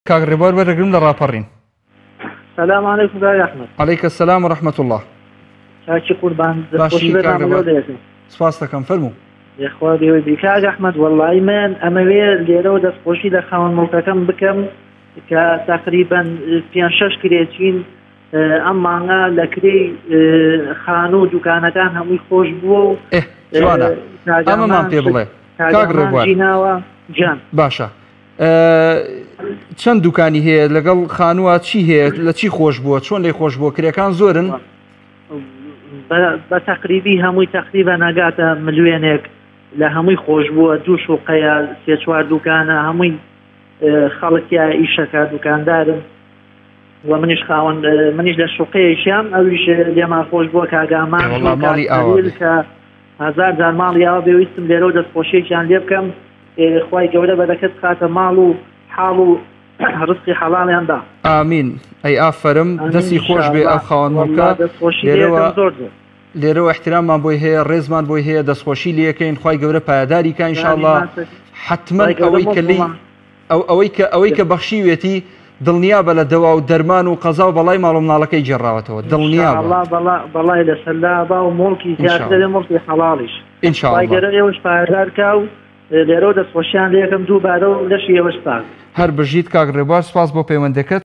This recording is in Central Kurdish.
کاک ڕێبوار وەرەگرم لە ڕاپەڕین. سلام علیکم کاک ئەحمەد. عەلەیکە سەلام و ڕەحمەت الله. چاکی قوربان باشی کاک ڕێبوار سپاس دەکەم فەرموو. یخوا دەوێ کاک ئەحمەد وەڵڵی من ئەمەوێ لێرەوە دەستخۆشی لە خاوەن مڵکەکەم بکەم کە تقریبا 5-6 کرێچین ئەم مانگە لە کرێی خانە و دوکانەکان هەمووی خۆش بووە و جوانە ئەمەمان پێ بڵێ کاک ڕێبوار جان باشە. چەند دوکانی هەیە لەگەڵ خانووە چی هەیە لە چی خۆش بووە چۆن لێ خۆش بووە کرێکان زۆرن بە تقریبی هەمووی تقریبا ناگاتە ملیێنێک لە هەمووی خۆش بووە 2 شوقەیە 3-4 دوکانە هەمووی خەڵکیە ئیشەکە دوکاندارن و منیش خاوەن منیش لە شوقەیەشیان ئەویش لێمان خۆش بووە کاگامان کە 1000 جار ماڵی ئاوا بێویستم لێرەوە دەستخۆشیێکیان لێ بکەم خوای گەورە بەرەکەت خاتە ماڵ و حاڵ و ڕزقی حەڵاڵیاندا. ئامین ئەی ئافەرم دەستی خۆش بێ ئەو خاوەن مڵکە لێرەوە احتراممان بۆی هەیە ڕێزمان بۆی هەیە دەستخۆشی لەکەین خوای گەورە پایداری کە ئینشاءڵڵا حتمما ئەوەی کە بەخشیوێتی دڵنیا بە لە دەوا و دەرمان و قەزا و بەڵای ماڵ و مناڵەکەی جێڕاوەتەوە دڵنیا بەڵای لەسەرلا با و مڵکی زیاتر مڵکی حەڵاڵیش ئینشاءڵڵا گەرە ئێوەش پایدار کا و لێرەوە دەستخۆشیان لێ یەکەم دووبارە و لەشی ئێوەش پاک هەر بژیت کاک ڕێبوار سپاس بۆ پەیوەندەکەت.